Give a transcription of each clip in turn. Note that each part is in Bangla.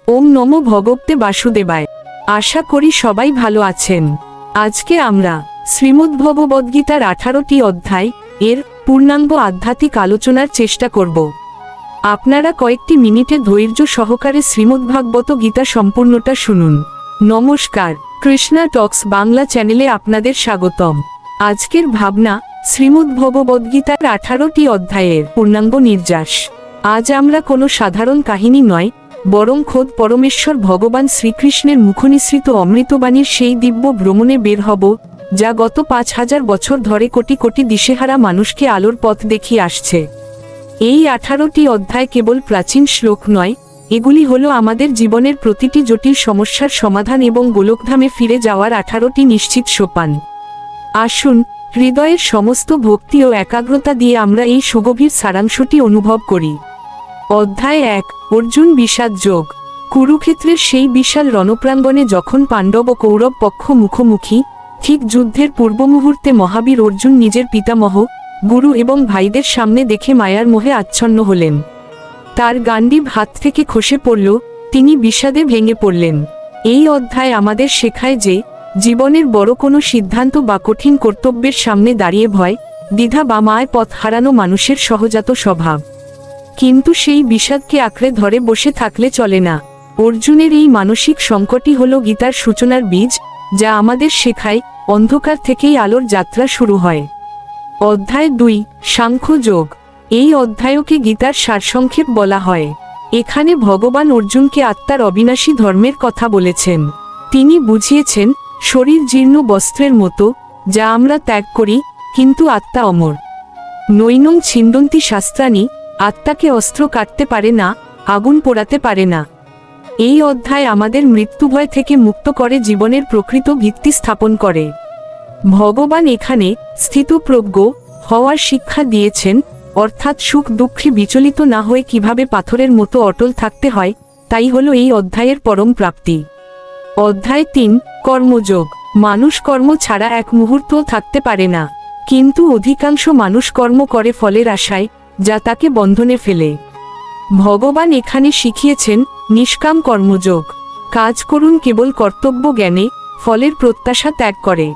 ওম নমো ভগবতে বাসুদেবায়। আশা করি সবাই ভালো আছেন। আজকে আমরা শ্রীমদ্ভগবদ্গীতার 18টি অধ্যায় এর পূর্ণাঙ্গ আধ্যাত্মিক আলোচনার চেষ্টা করব। আপনারা কয়েকটি মিনিটে ধৈর্য সহকারে শ্রীমদ্ভাগবত গীতা সম্পূর্ণটা শুনুন। নমস্কার, কৃষ্ণা টক্স বাংলা চ্যানেলে আপনাদের স্বাগতম। আজকের ভাবনা শ্রীমদ্ভগবদ্গীতার 18টি অধ্যায়ের পূর্ণাঙ্গ নির্যাস। আজ আমরা কোনো সাধারণ কাহিনী নয়, বরং খোদ পরমেশ্বর ভগবান শ্রীকৃষ্ণের মুখনিসৃত অমৃতবাণীর সেই দিব্য ভ্রমণে বের হব, যা গত 5000 বছর ধরে কোটি কোটি দিশেহারা মানুষকে আলোর পথ দেখিয়ে আসছে। এই 18টি অধ্যায় কেবল প্রাচীন শ্লোক নয়, এগুলি হলো আমাদের জীবনের প্রতিটি জটিল সমস্যার সমাধান এবং গোলকধামে ফিরে যাওয়ার 18টি নিশ্চিত সোপান। আসুন, হৃদয়ের সমস্ত ভক্তি ও একাগ্রতা দিয়ে আমরা এই সুগভীর সারাংশটি অনুভব করি। অধ্যায় 1, অর্জুন বিষাদ যোগ। কুরুক্ষেত্রের সেই বিশাল রণপ্রাঙ্গণে যখন পাণ্ডব ও কৌরব পক্ষ মুখোমুখি, ঠিক যুদ্ধের পূর্ব মুহূর্তে মহাবীর অর্জুন নিজের পিতামহ, গুরু এবং ভাইদের সামনে দেখে মায়ার মোহে আচ্ছন্ন হলেন। তার গান্ডীব হাত থেকে খসে পড়ল, তিনি বিষাদে ভেঙে পড়লেন। এই অধ্যায় আমাদের শেখায় যে জীবনের বড় কোনো সিদ্ধান্ত বা কঠিন কর্তব্যের সামনে দাঁড়িয়ে ভয়, দ্বিধা বা মায় পথ হারানো মানুষের সহজাত স্বভাব। কিন্তু সেই বিষাদকে আঁকড়ে ধরে বসে থাকলে চলে না। অর্জুনের এই মানসিক সংকটই হল গীতার সূচনার বীজ, যা আমাদের শেখায় অন্ধকার থেকেই আলোর যাত্রা শুরু হয়। অধ্যায় 2, সাংখ্য যোগ। এই অধ্যায়কে গীতার সারসংক্ষেপ বলা হয়। এখানে ভগবান অর্জুনকে আত্মার অবিনাশী ধর্মের কথা বলেছেন। তিনি বুঝিয়েছেন, শরীর জীর্ণ বস্ত্রের মতো, যা আমরা ত্যাগ করি, কিন্তু আত্মা অমর। নৈনং ছিন্দন্তি শাস্ত্রাণি, আত্মাকে অস্ত্র কাটতে পারে না, আগুন পোড়াতে পারে না। এই অধ্যায় আমাদের মৃত্যুভয় থেকে মুক্ত করে জীবনের প্রকৃত ভিত্তি স্থাপন করে। ভগবান এখানে স্থিতপ্রজ্ঞ হওয়ার শিক্ষা দিয়েছেন, অর্থাৎ সুখ দুঃখে বিচলিত না হয়ে কিভাবে পাথরের মতো অটল থাকতে হয়, তাই হলো এই অধ্যায়ের পরম প্রাপ্তি। অধ্যায় 3, কর্মযোগ। মানুষ কর্ম ছাড়া এক মুহূর্তও থাকতে পারে না, কিন্তু অধিকাংশ মানুষ কর্ম করে ফলের আশায়, যা তাকে বন্ধনে ফেলে। ভগবান এখানে শিখিয়েছেন নিষ্কাম কর্মযোগ। কাজ করুন কেবল কর্তব্য জ্ঞানে, ফলের প্রত্যাশা ত্যাগ করে।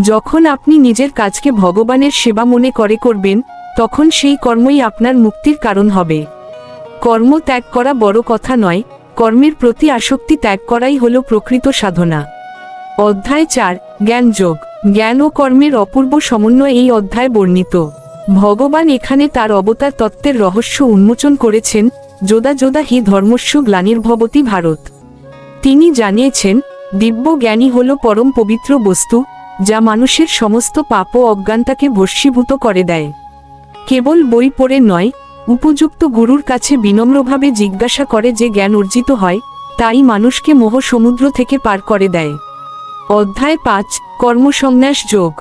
যখন আপনি নিজের কাজকে ভগবানের সেবা মনে করে করবেন, তখন সেই কর্মই আপনার মুক্তির কারণ হবে। কর্ম ত্যাগ করা বড় কথা নয়, কর্মের প্রতি আসক্তি ত্যাগ করাই হলো প্রকৃত সাধনা। অধ্যায় 4, জ্ঞানযোগ। জ্ঞান ও কর্মের অপূর্ব সমন্বয় এই অধ্যায় বর্ণিত। ভগবান এখানে তার অবতার তত্ত্বের রহস্য উন্মোচন করেছেন, যোদা যোদা হি ধর্মস্য গ্লানির্ভবতি ভারত। তিনি জানিয়েছেন, দিব্য জ্ঞানী হল পরম পবিত্র বস্তু, যা মানুষের সমস্ত পাপ ও অজ্ঞানতাকে ভস্মীভূত করে দেয়। কেবল বই পড়ে নয়, উপযুক্ত গুরুর কাছে বিনম্রভাবে জিজ্ঞাসা করে যে জ্ঞান অর্জিত হয়, তাই মানুষকে মোহ সমুদ্র থেকে পার করে দেয়। অধ্যায় 5, কর্মসন্ন্যাস যোগ।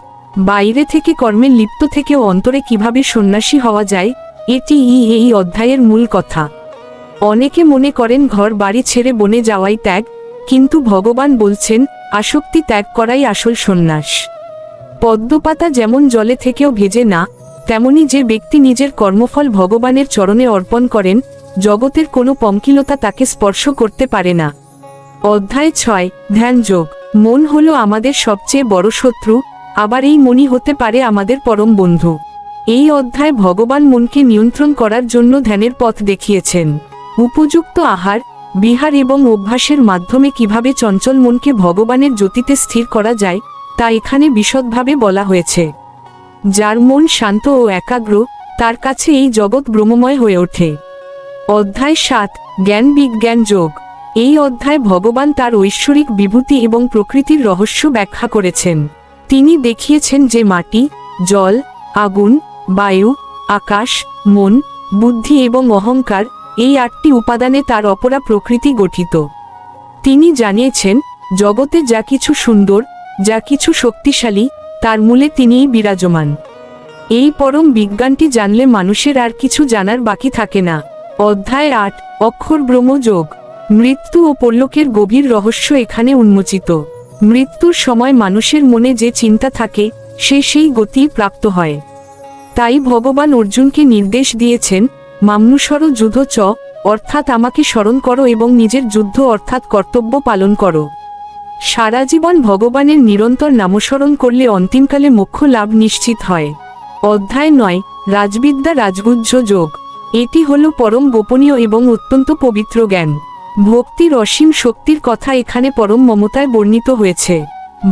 বাইরে থেকে কর্মে লিপ্ত থেকেও অন্তরে কিভাবে সন্ন্যাসী হওয়া যায়, এটি এই অধ্যায়ের মূল কথা। অনেকে মনে করেন ঘর বাড়ি ছেড়ে বনে যাওয়াই ত্যাগ, কিন্তু ভগবান বলছেন আসক্তি ত্যাগ করাই আসল সন্ন্যাস। পদ্মপাতা যেমন জলে থেকেও ভেজে না, তেমনি যে ব্যক্তি নিজের কর্মফল ভগবানের চরণে অর্পণ করেন, জগতের কোনো পঙ্কিলতা তাকে স্পর্শ করতে পারে না। অধ্যায় 6, ধ্যান যোগ। মন হলো আমাদের সবচেয়ে বড় শত্রু, আবার এই মনই হতে পারে আমাদের পরম বন্ধু। এই অধ্যায় ভগবান মনকে নিয়ন্ত্রণ করার জন্য ধ্যানের পথ দেখিয়েছেন। উপযুক্ত আহার, বিহার এবং অভ্যাসের মাধ্যমে কিভাবে চঞ্চল মনকে ভগবানের জ্যোতিতে স্থির করা যায়, তা এখানে বিশদভাবে বলা হয়েছে। যার মন শান্ত ও একাগ্র, তার কাছে এই জগৎ ব্রহ্মময় হয়ে ওঠে। অধ্যায় 7, জ্ঞান বিজ্ঞান যোগ। এই অধ্যায় ভগবান তার ঐশ্বরিক বিভূতি এবং প্রকৃতির রহস্য ব্যাখ্যা করেছেন। তিনি দেখিয়েছেন যে মাটি, জল, আগুন, বায়ু, আকাশ, মন, বুদ্ধি এবং অহংকার, এই 8টি উপাদানে তার অপরা প্রকৃতি গঠিত। তিনি জানিয়েছেন, জগতে যা কিছু সুন্দর, যা কিছু শক্তিশালী, তার মূলে তিনিই বিরাজমান। এই পরম বিজ্ঞানটি জানলে মানুষের আর কিছু জানার বাকি থাকে না। অধ্যায় 8, অক্ষর ব্রহ্ম যোগ। মৃত্যু ও পরলোকের গভীর রহস্য এখানে উন্মোচিত। মৃত্যুর সময় মানুষের মনে যে চিন্তা থাকে, সে সেই গতি প্রাপ্ত হয়। তাই ভগবান অর্জুনকে নির্দেশ দিয়েছেন, মাম্নুষর যুধ চ, অর্থাৎ আমাকে স্মরণ করো এবং নিজের যুদ্ধ অর্থাৎ কর্তব্য পালন করো। সারা জীবন ভগবানের নিরন্তর নামস্মরণ করলে অন্তিমকালে মোক্ষ লাভ নিশ্চিত হয়। অধ্যায় 9, রাজবিদ্যা রাজগুহ্য যোগ। এটি হল পরম গোপনীয় এবং অত্যন্ত পবিত্র জ্ঞান। ভক্তির অসীম শক্তির কথা এখানে পরম মমতায় বর্ণিত হয়েছে।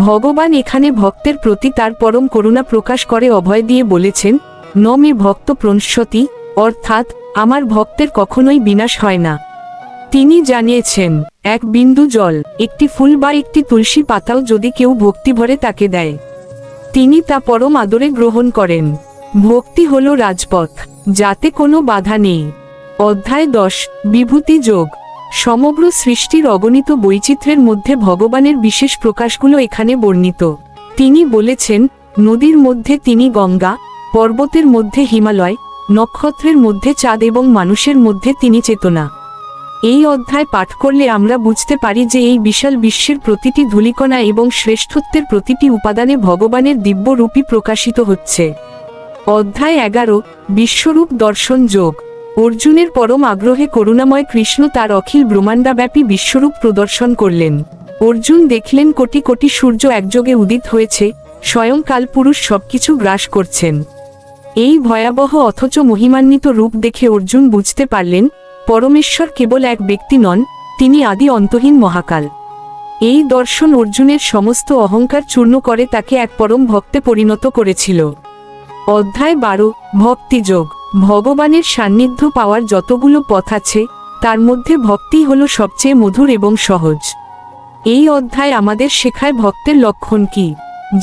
ভগবান এখানে ভক্তের প্রতি তার পরম করুণা প্রকাশ করে অভয় দিয়ে বলেছেন, ন মে ভক্ত প্রণশ্যতি, অর্থাৎ আমার ভক্তের কখনোই বিনাশ হয় না। তিনি জানিয়েছেন, এক বিন্দু জল, একটি ফুল বা একটি তুলসী পাতাও যদি কেউ ভক্তিভরে তাকে দেয়, তিনি তা পরম আদরে গ্রহণ করেন। ভক্তি হল রাজপথ, যাতে কোনো বাধা নেই। অধ্যায় 10, বিভূতি যোগ। সমগ্র সৃষ্টির অগণিত বৈচিত্র্যের মধ্যে ভগবানের বিশেষ প্রকাশগুলো এখানে বর্ণিত। তিনি বলেছেন, নদীর মধ্যে তিনি গঙ্গা, পর্বতের মধ্যে হিমালয়, নক্ষত্রের মধ্যে চাঁদ এবং মানুষের মধ্যে তিনি চেতনা। এই অধ্যায় পাঠ করলে আমরা বুঝতে পারি যে এই বিশাল বিশ্বের প্রতিটি ধূলিকণা এবং শ্রেষ্ঠত্বের প্রতিটি উপাদানে ভগবানের দিব্য রূপই প্রকাশিত হচ্ছে। অধ্যায় 11, বিশ্বরূপ দর্শন যোগ। অর্জুনের পরম আগ্রহে করুণাময় কৃষ্ণ তার অখিল ব্রহ্মাণ্ডব্যাপী বিশ্বরূপ প্রদর্শন করলেন। অর্জুন দেখলেন কোটি কোটি সূর্য একযোগে উদিত হয়েছে, স্বয়ং কালপুরুষ সবকিছু গ্রাস করছেন। এই ভয়াবহ অথচ মহিমান্বিত রূপ দেখে অর্জুন বুঝতে পারলেন, পরমেশ্বর কেবল এক ব্যক্তি নন, তিনি আদি অন্তহীন মহাকাল। এই দর্শন অর্জুনের সমস্ত অহংকার চূর্ণ করে তাকে এক পরম ভক্তে পরিণত করেছিল। অধ্যায় 12, ভক্তিযোগ। ভগবানের সান্নিধ্য পাওয়ার যতগুলো পথ আছে, তার মধ্যে ভক্তি হল সবচেয়ে মধুর এবং সহজ। এই অধ্যায় আমাদের শেখায় ভক্তের লক্ষণ কি।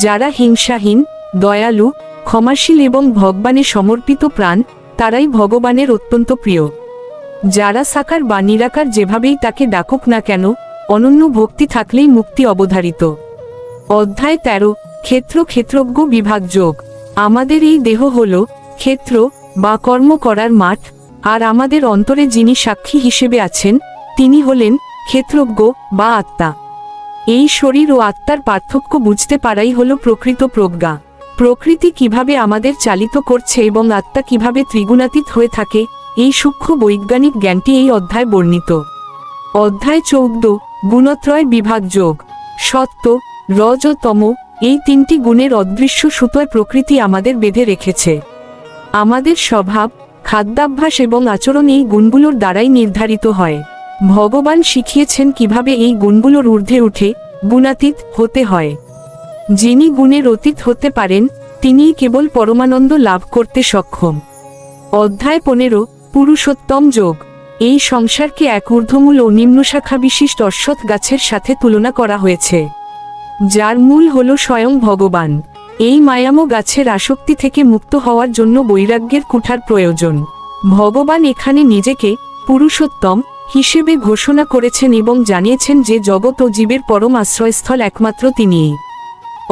যারা হিংসাহীন, দয়ালু, ক্ষমাশীল এবং ভগবানে সমর্পিত প্রাণ, তারাই ভগবানের অত্যন্ত প্রিয়। যারা সাকার বা নিরাকার যেভাবেই তাকে ডাকুক না কেন, অনন্য ভক্তি থাকলেই মুক্তি অবধারিত। অধ্যায় 13, ক্ষেত্র ক্ষেত্রজ্ঞ বিভাগ যোগ। আমাদের এই দেহ হল ক্ষেত্র বা কর্ম করার মাঠ, আর আমাদের অন্তরে যিনি সাক্ষী হিসেবে আছেন, তিনি হলেন ক্ষেত্রজ্ঞ বা আত্মা। এই শরীর ও আত্মার পার্থক্য বুঝতে পারাই হল প্রকৃত প্রজ্ঞা। প্রকৃতি কিভাবে আমাদের চালিত করছে এবং আত্মা কিভাবে ত্রিগুণাতীত হয়ে থাকে, এই সূক্ষ্ম বৈজ্ঞানিক জ্ঞানটি এই অধ্যায় বর্ণিত। অধ্যায় 14, গুণত্রয় বিভাগ যোগ। সত্য, রজ ও তম, এই তিনটি গুণের অদৃশ্য সুতোয় প্রকৃতি আমাদের বেঁধে রেখেছে। আমাদের স্বভাব, খাদ্যাভ্যাস এবং আচরণ এই গুণগুলোর দ্বারাই নির্ধারিত হয়। ভগবান শিখিয়েছেন কিভাবে এই গুণগুলোর ঊর্ধ্বে উঠে গুণাতীত হতে হয়। যিনি গুণের অতীত হতে পারেন, তিনিই কেবল পরমানন্দ লাভ করতে সক্ষম। অধ্যায় 15, পুরুষোত্তম যোগ। এই সংসারকে এক ঊর্ধ্বমূল ও নিম্নশাখা বিশিষ্ট অশ্বত্থ গাছের সাথে তুলনা করা হয়েছে, যার মূল হল স্বয়ং ভগবান। এই মায়াময় গাছের আসক্তি থেকে মুক্ত হওয়ার জন্য বৈরাগ্যের কুঠার প্রয়োজন। ভগবান এখানে নিজেকে পুরুষোত্তম হিসেবে ঘোষণা করেছেন এবং জানিয়েছেন যে জগৎ ও জীবের পরম আশ্রয়স্থল একমাত্র তিনিই।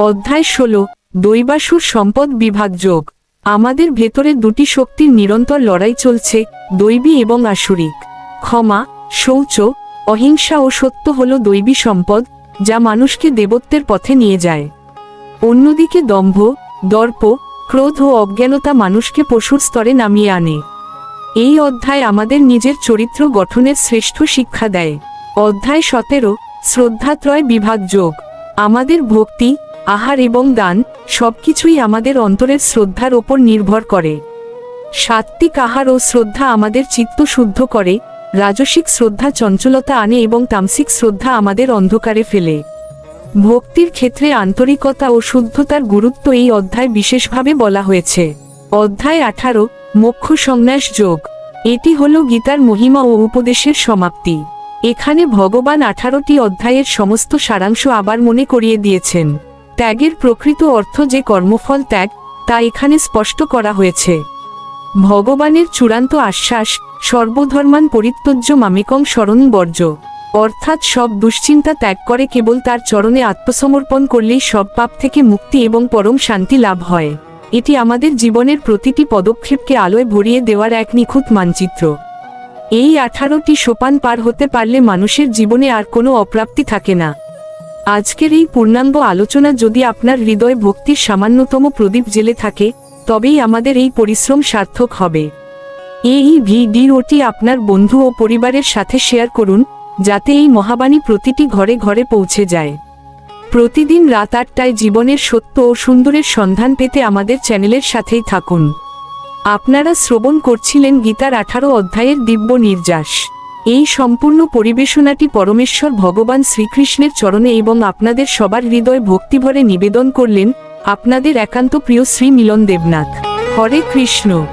অধ্যায় 16, দৈবাসুর সম্পদ বিভাগ যোগ। আমাদের ভেতরে দুটি শক্তির নিরন্তর লড়াই চলছে, দৈবী এবং আসুরিক। ক্ষমা, শৌচ, অহিংসা ও সত্য হল দৈবী সম্পদ, যা মানুষকে দেবত্বের পথে নিয়ে যায়। অন্যদিকে দম্ভ, দর্প, ক্রোধ ও অজ্ঞানতা মানুষকে পশুর স্তরে নামিয়ে আনে। এই অধ্যায় আমাদের নিজের চরিত্র গঠনের শ্রেষ্ঠ শিক্ষা দেয়। অধ্যায় 17, শ্রদ্ধাত্রয় বিভাগ যোগ। আমাদের ভক্তি, আহার এবং দান সবকিছুই আমাদের অন্তরের শ্রদ্ধার ওপর নির্ভর করে। সাত্ত্বিক আহার ও শ্রদ্ধা আমাদের চিত্ত শুদ্ধ করে, রাজসিক শ্রদ্ধা চঞ্চলতা আনে এবং তামসিক শ্রদ্ধা আমাদের অন্ধকারে ফেলে। ভক্তির ক্ষেত্রে আন্তরিকতা ও শুদ্ধতার গুরুত্ব এই অধ্যায় বিশেষভাবে বলা হয়েছে। অধ্যায় 18, মোক্ষ সংন্যাস যোগ। এটি হল গীতার মহিমা ও উপদেশের সমাপ্তি। এখানে ভগবান 18টি অধ্যায়ের সমস্ত সারাংশ আবার মনে করিয়ে দিয়েছেন। ত্যাগের প্রকৃত অর্থ যে কর্মফল ত্যাগ, তা এখানে স্পষ্ট করা হয়েছে। ভগবানের চূড়ান্ত আশ্বাস, সর্বধর্মান পরিত্যজ্য মামেকং শরণ বর্জ্য, অর্থাৎ সব দুশ্চিন্তা ত্যাগ করে কেবল তার চরণে আত্মসমর্পণ করলেই সব পাপ থেকে মুক্তি এবং পরম শান্তি লাভ হয়। এটি আমাদের জীবনের প্রতিটি পদক্ষেপকে আলোয় ভরিয়ে দেওয়ার এক নিখুঁত মানচিত্র। এই 18টি সোপান পার হতে পারলে মানুষের জীবনে আর কোনো অপ্রাপ্তি থাকে না। আজকের এই পূর্ণাঙ্গ আলোচনা যদি আপনার হৃদয় ভক্তির সামান্যতম প্রদীপ জ্বেলে থাকে, তবেই আমাদের এই পরিশ্রম সার্থক হবে। এই ভিডিওটি আপনার বন্ধু ও পরিবারের সাথে শেয়ার করুন, যাতে এই মহাবাণী প্রতিটি ঘরে ঘরে পৌঁছে যায়। প্রতিদিন রাত 8টায় জীবনের সত্য ও সুন্দরের সন্ধান পেতে আমাদের চ্যানেলের সাথেই থাকুন। আপনারা শ্রবণ করছিলেন গীতার 18 অধ্যায়ের দিব্য নির্যাস। এই সম্পূর্ণ পরিবেশনাটি পরমেশ্বর ভগবান শ্রীকৃষ্ণের চরণে এবং আপনাদের সবার হৃদয় ভক্তিভরে নিবেদন করলেন আপনাদের একান্ত প্রিয় শ্রী মিলন দেবনাথ। হরে কৃষ্ণ।